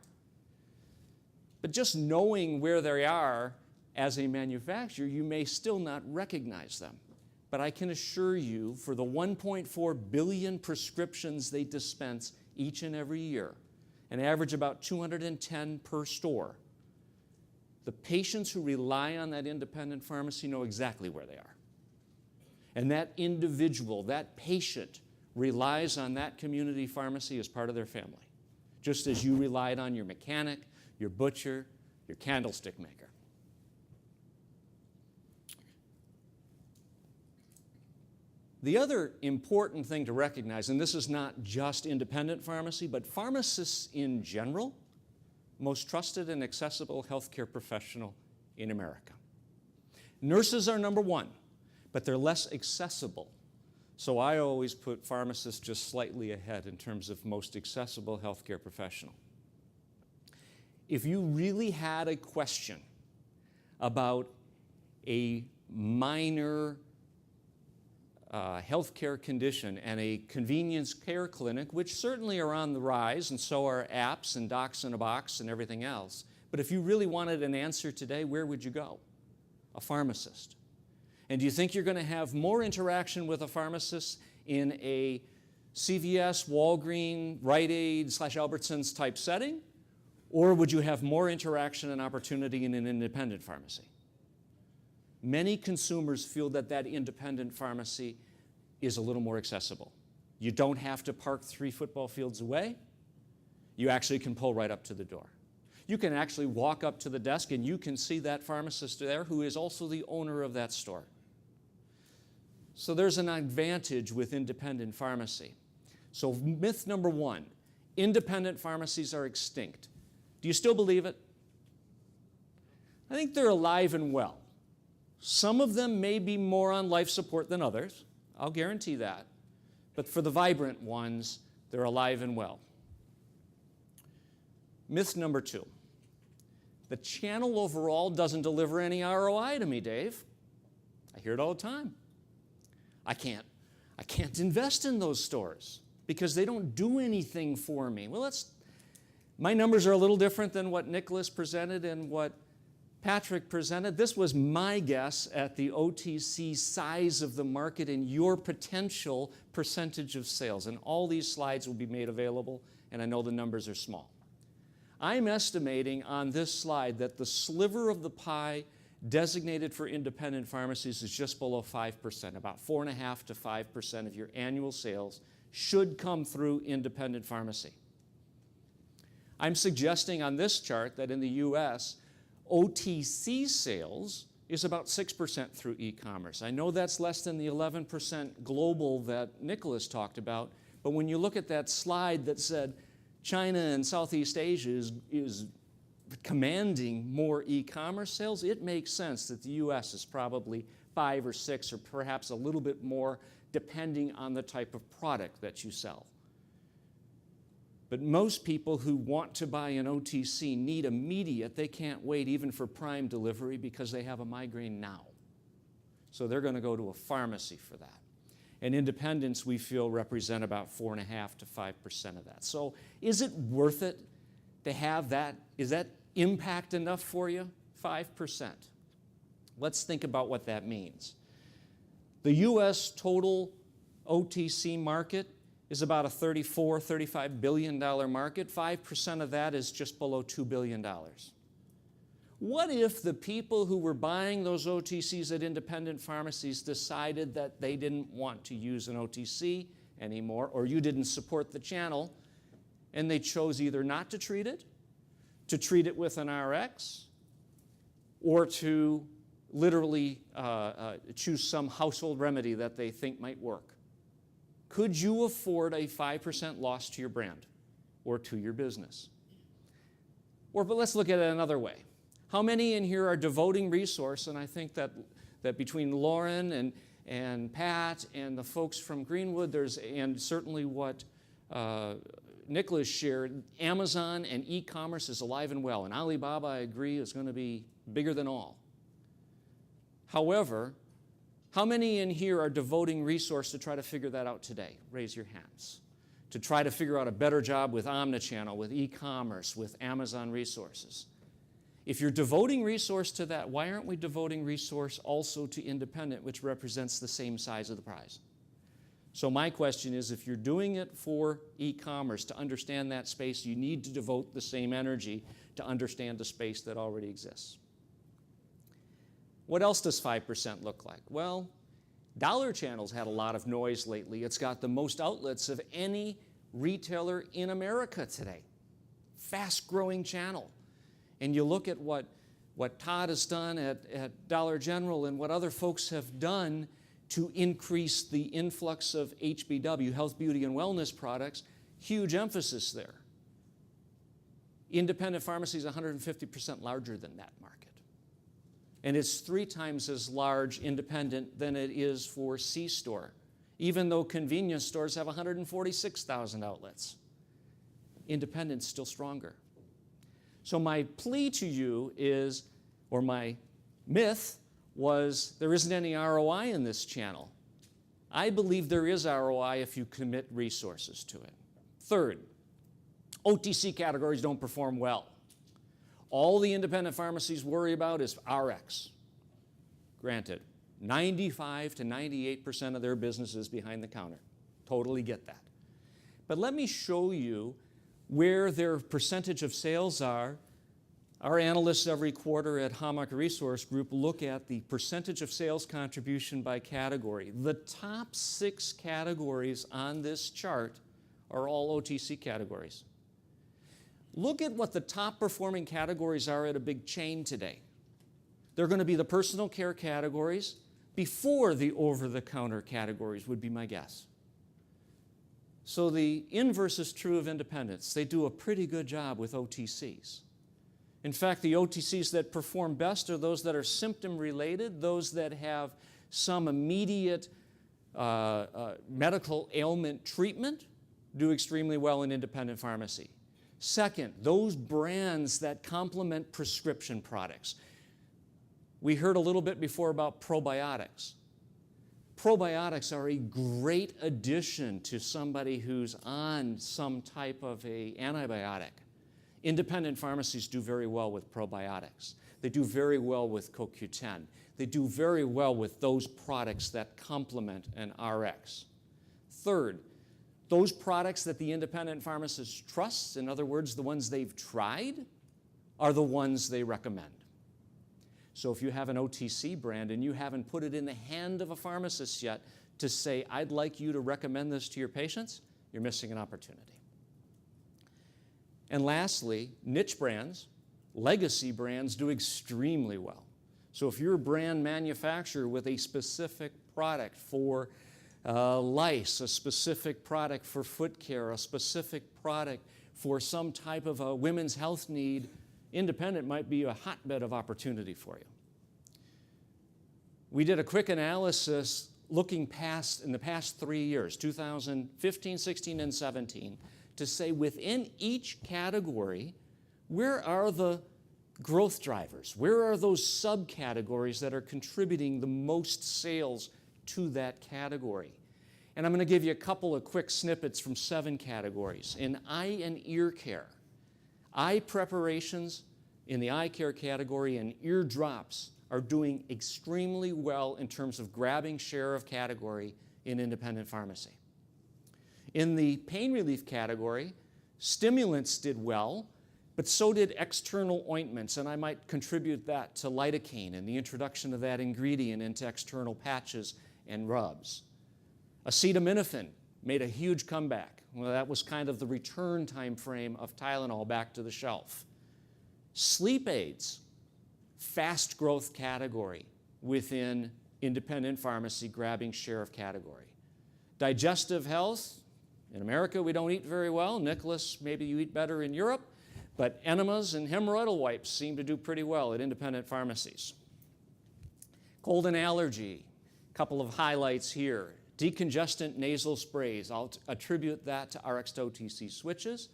But just knowing where they are as a manufacturer, you may still not recognize them. But I can assure you, for the 1.4 billion prescriptions they dispense each and every year, an average about 210 per store, the patients who rely on that independent pharmacy know exactly where they are. And that individual, that patient, relies on that community pharmacy as part of their family, just as you relied on your mechanic, your butcher, your candlestick maker. The other important thing to recognize, and this is not just independent pharmacy, but pharmacists in general, most trusted and accessible healthcare professional in America. Nurses are number 1, but they're less accessible. So I always put pharmacists just slightly ahead in terms of most accessible healthcare professional. If you really had a question about a minor healthcare condition and a convenience care clinic, which certainly are on the rise, and so are apps and docs in a box and everything else. But if you really wanted an answer today, where would you go? A pharmacist. And do you think you're going to have more interaction with a pharmacist in a CVS, Walgreens, Rite Aid / Albertsons type setting? Or would you have more interaction and opportunity in an independent pharmacy? Many consumers feel that that independent pharmacy is a little more accessible. You don't have to park 3 football fields away. You actually can pull right up to the door. You can actually walk up to the desk and you can see that pharmacist there who is also the owner of that store. So there's an advantage with independent pharmacy. So myth number 1, independent pharmacies are extinct. Do you still believe it? I think they're alive and well. Some of them may be more on life support than others. I'll guarantee that. But for the vibrant ones, they're alive and well. Myth number 2. The channel overall doesn't deliver any ROI to me, Dave. I hear it all the time. I can't invest in those stores because they don't do anything for me. Well, my numbers are a little different than what Nicholas presented and what Patrick presented. This was my guess at the OTC size of the market and your potential percentage of sales. And all these slides will be made available, and I know the numbers are small. I'm estimating on this slide that the sliver of the pie designated for independent pharmacies is just below 5%. About 4.5% to 5% of your annual sales should come through independent pharmacy. I'm suggesting on this chart that in the US, OTC sales is about 6% through e-commerce. I know that's less than the 11% global that Nicholas talked about, but when you look at that slide that said China and Southeast Asia is commanding more e-commerce sales, it makes sense that the US is probably 5 or 6 or perhaps a little bit more depending on the type of product that you sell. But most people who want to buy an OTC need immediate. They can't wait even for prime delivery because they have a migraine now. So they're going to go to a pharmacy for that. And independents, we feel, represent about 4.5% to 5% of that. So is it worth it to have that? Is that impact enough for you? 5%. Let's think about what that means. The US total OTC market is about a $34, $35 billion market. 5% of that is just below $2 billion. What if the people who were buying those OTCs at independent pharmacies decided that they didn't want to use an OTC anymore, or you didn't support the channel, and they chose either not to treat it with an RX, or to literally choose some household remedy that they think might work? Could you afford a 5% loss to your brand or to your business? But let's look at it another way. How many in here are devoting resource, and I think that between Lauren and Pat and the folks from Greenwood, and certainly what Nicholas shared, Amazon and e-commerce is alive and well, and Alibaba, I agree, is going to be bigger than all. However, how many in here are devoting resource to try to figure that out today? Raise your hands. To try to figure out a better job with omnichannel, with e-commerce, with Amazon resources. If you're devoting resource to that, why aren't we devoting resource also to independent, which represents the same size of the prize? So my question is, if you're doing it for e-commerce, to understand that space, you need to devote the same energy to understand the space that already exists. What else does 5% look like? Well, Dollar Channel's had a lot of noise lately. It's got the most outlets of any retailer in America today. Fast-growing channel. And you look at what Todd has done at Dollar General and what other folks have done to increase the influx of HBW, health, beauty, and wellness products, huge emphasis there. Independent pharmacy is 150% larger than that market. And it's 3 times as large independent than it is for C-store, even though convenience stores have 146,000 outlets. Independent's still stronger. So my plea to you is, or my myth was, there isn't any ROI in this channel. I believe there is ROI if you commit resources to it. Third, OTC categories don't perform well. All the independent pharmacies worry about is RX. Granted, 95 to 98% of their business is behind the counter. Totally get that. But let me show you where their percentage of sales are. Our analysts every quarter at Hamacher Resource Group look at the percentage of sales contribution by category. The top 6 categories on this chart are all OTC categories. Look at what the top performing categories are at a big chain today. They're going to be the personal care categories before the over-the-counter categories would be my guess. So the inverse is true of independents. They do a pretty good job with OTCs. In fact, the OTCs that perform best are those that are symptom-related, those that have some immediate medical ailment treatment do extremely well in independent pharmacy. Second, those brands that complement prescription products. We heard a little bit before about probiotics. Probiotics are a great addition to somebody who's on some type of an antibiotic. Independent pharmacies do very well with probiotics. They do very well with CoQ10. They do very well with those products that complement an RX. Third, those products that the independent pharmacist trusts, in other words, the ones they've tried, are the ones they recommend. So if you have an OTC brand and you haven't put it in the hand of a pharmacist yet to say, I'd like you to recommend this to your patients, you're missing an opportunity. And lastly, niche brands, legacy brands do extremely well. So if you're a brand manufacturer with a specific product for lice, a specific product for foot care, a specific product for some type of a women's health need, independent might be a hotbed of opportunity for you. We did a quick analysis looking past, in the past 3 years, 2015, 16, and 17, to say within each category, where are the growth drivers? Where are those subcategories that are contributing the most sales to that category? And I'm going to give you a couple of quick snippets from 7 categories. In eye and ear care, eye preparations in the eye care category and ear drops are doing extremely well in terms of grabbing share of category in independent pharmacy. In the pain relief category, stimulants did well, but so did external ointments, and I might contribute that to lidocaine and the introduction of that ingredient into external patches and rubs. Acetaminophen made a huge comeback. Well, that was kind of the return time frame of Tylenol back to the shelf. Sleep aids, fast growth category within independent pharmacy, grabbing share of category. Digestive health, in America we don't eat very well. Nicholas, maybe you eat better in Europe, but enemas and hemorrhoidal wipes seem to do pretty well at independent pharmacies. Cold and allergy, a couple of highlights here. Decongestant nasal sprays, I'll attribute that to RX to OTC switches,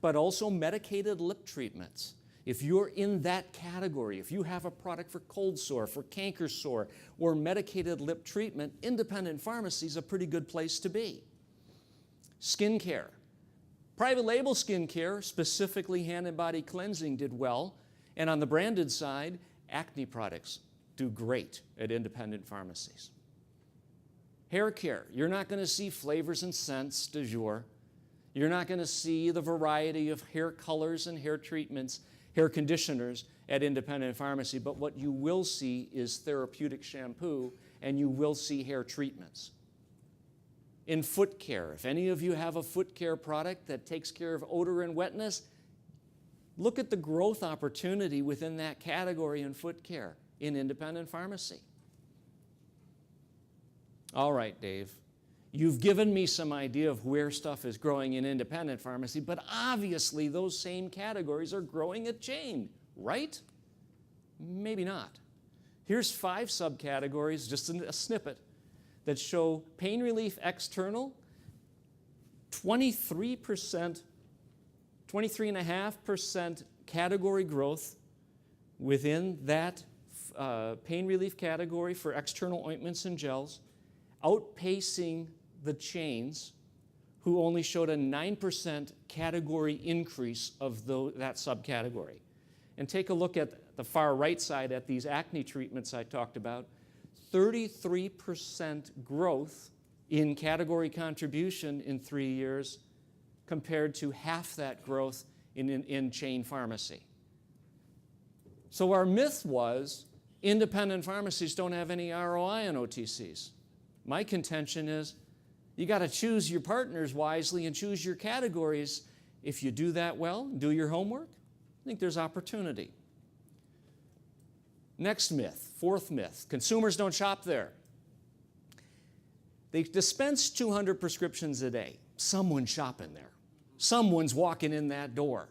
but also medicated lip treatments. If you're in that category, if you have a product for cold sore, for canker sore, or medicated lip treatment, independent pharmacy is a pretty good place to be. Skincare. Private label skincare, specifically hand and body cleansing, did well. And on the branded side, acne products do great at independent pharmacies. Hair care. You're not going to see flavors and scents du jour. You're not going to see the variety of hair colors and hair treatments, hair conditioners at independent pharmacy, but what you will see is therapeutic shampoo, and you will see hair treatments. In foot care, if any of you have a foot care product that takes care of odor and wetness, look at the growth opportunity within that category in foot care in independent pharmacy. All right, Dave, you've given me some idea of where stuff is growing in independent pharmacy, but obviously those same categories are growing at chain, right? Maybe not. Here's 5 subcategories, just a snippet, that show pain relief external, 23.5% category growth within that pain relief category for external ointments and gels, outpacing the chains, who only showed a 9% category increase of that subcategory. And take a look at the far right side at these acne treatments I talked about. 33% growth in category contribution in 3 years compared to half that growth in chain pharmacy. So our myth was independent pharmacies don't have any ROI on OTCs. My contention is you got to choose your partners wisely and choose your categories. If you do that well, do your homework, I think there's opportunity. Next myth, fourth myth, consumers don't shop there. They dispense 200 prescriptions a day. Someone's shopping there. Someone's walking in that door.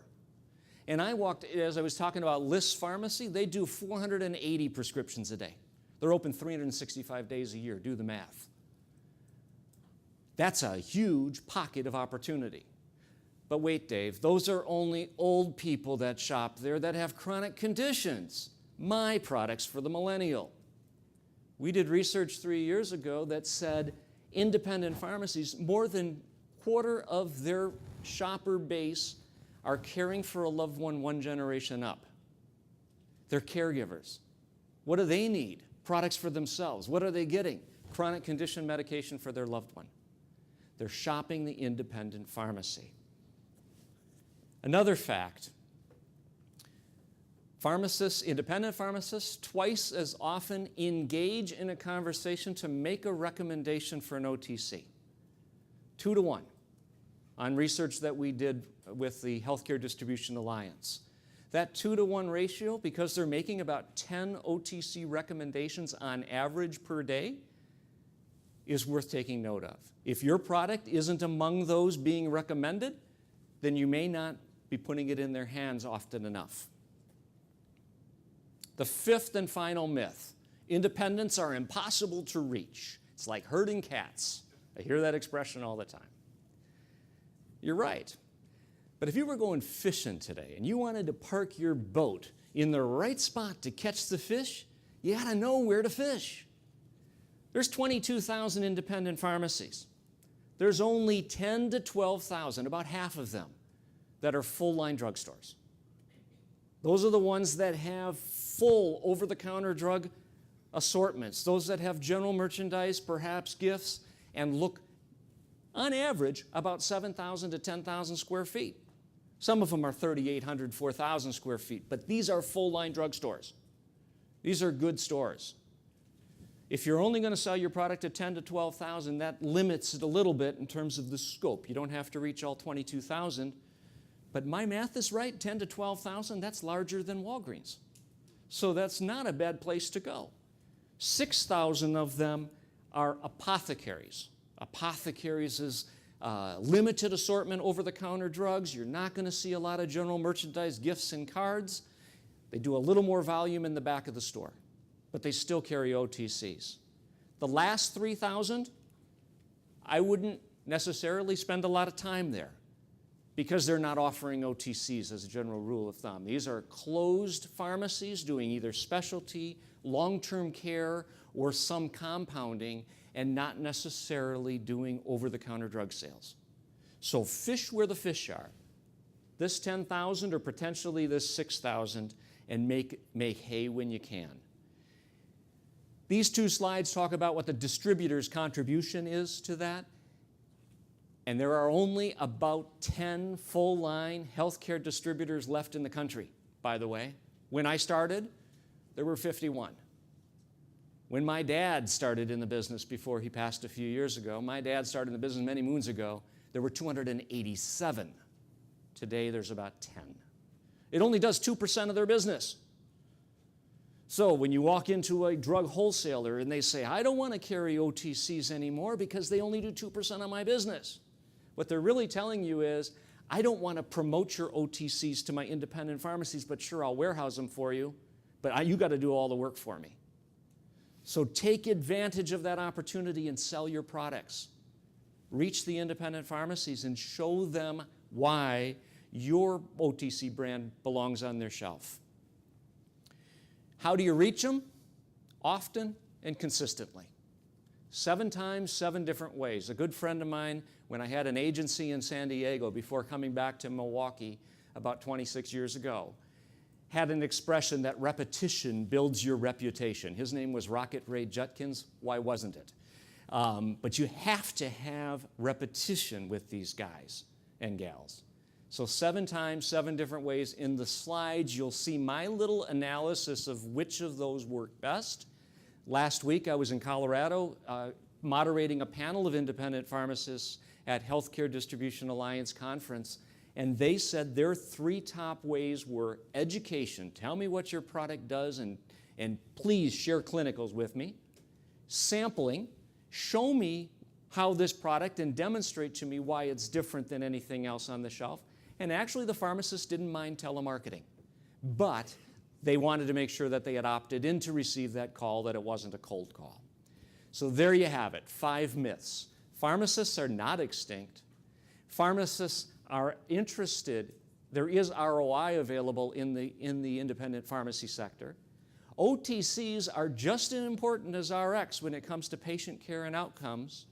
And I walked, as I was talking about List Pharmacy, they do 480 prescriptions a day. They're open 365 days a year. Do the math. That's a huge pocket of opportunity. But wait, Dave, those are only old people that shop there that have chronic conditions. My products for the millennial. We did research 3 years ago that said independent pharmacies, more than a quarter of their shopper base are caring for a loved one 1 generation up. They're caregivers. What do they need? Products for themselves. What are they getting? Chronic condition medication for their loved one. They're shopping the independent pharmacy. Another fact, pharmacists, independent pharmacists, twice as often engage in a conversation to make a recommendation for an OTC. 2 to 1 on research that we did with the Healthcare Distribution Alliance. That 2 to 1 ratio, because they're making about 10 OTC recommendations on average per day, is worth taking note of. If your product isn't among those being recommended, then you may not be putting it in their hands often enough. The fifth and final myth, independents are impossible to reach. It's like herding cats. I hear that expression all the time. You're right. But if you were going fishing today and you wanted to park your boat in the right spot to catch the fish, you got to know where to fish. There's 22,000 independent pharmacies. There's only 10 to 12,000, about half of them, that are full-line drugstores. Those are the ones that have full over-the-counter drug assortments, those that have general merchandise, perhaps gifts, and look, on average, about 7,000 to 10,000 square feet. Some of them are 3,800, 4,000 square feet, but these are full-line drugstores. These are good stores. If you're only going to sell your product at 10 to 12,000, that limits it a little bit in terms of the scope. You don't have to reach all 22,000. But my math is right, 10 to 12,000, that's larger than Walgreens. So that's not a bad place to go. 6,000 of them are apothecaries. Apothecaries is limited assortment over-the-counter drugs. You're not going to see a lot of general merchandise, gifts, and cards. They do a little more volume in the back of the store, but they still carry OTCs. The last 3,000, I wouldn't necessarily spend a lot of time there because they're not offering OTCs as a general rule of thumb. These are closed pharmacies doing either specialty, long-term care, or some compounding, and not necessarily doing over-the-counter drug sales. So fish where the fish are. This 10,000 or potentially this 6,000, and make hay when you can. These two slides talk about what the distributor's contribution is to that. And there are only about 10 full-line healthcare distributors left in the country, by the way. When I started, there were 51. When my dad started in the business before he passed a few years ago, my dad started in the business many moons ago, there were 287. Today, there's about 10. It only does 2% of their business. So when you walk into a drug wholesaler and they say, I don't want to carry OTCs anymore because they only do 2% of my business. What they're really telling you is, I don't want to promote your OTCs to my independent pharmacies, but sure, I'll warehouse them for you, but you got to do all the work for me. So take advantage of that opportunity and sell your products. Reach the independent pharmacies and show them why your OTC brand belongs on their shelf. How do you reach them? Often and consistently. 7 times, 7 different ways. A good friend of mine, when I had an agency in San Diego before coming back to Milwaukee about 26 years ago, had an expression that repetition builds your reputation. His name was Rocket Ray Judkins. Why wasn't it? But you have to have repetition with these guys and gals. So 7 times, 7 different ways. In the slides, you'll see my little analysis of which of those work best. Last week, I was in Colorado moderating a panel of independent pharmacists at Healthcare Distribution Alliance conference, and they said their 3 top ways were education, tell me what your product does and please share clinicals with me. Sampling, show me how this product and demonstrate to me why it's different than anything else on the shelf. And actually the pharmacists didn't mind telemarketing, but they wanted to make sure that they had opted in to receive that call, that it wasn't a cold call. So there you have it, 5 myths. Pharmacists are not extinct. Pharmacists are interested. There is ROI available in the independent pharmacy sector. OTCs are just as important as RX when it comes to patient care and outcomes.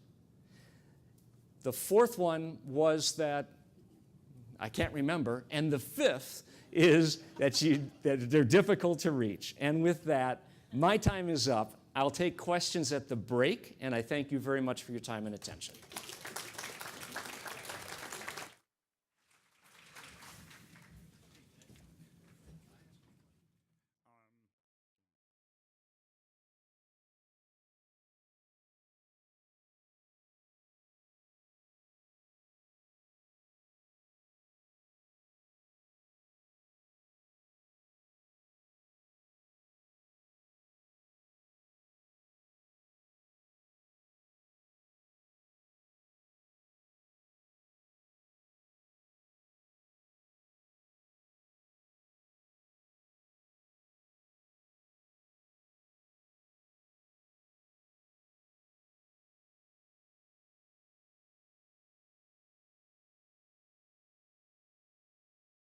The 4th one was that, I can't remember, and the 5th is that they're difficult to reach. And with that, my time is up. I'll take questions at the break, and I thank you very much for your time and attention.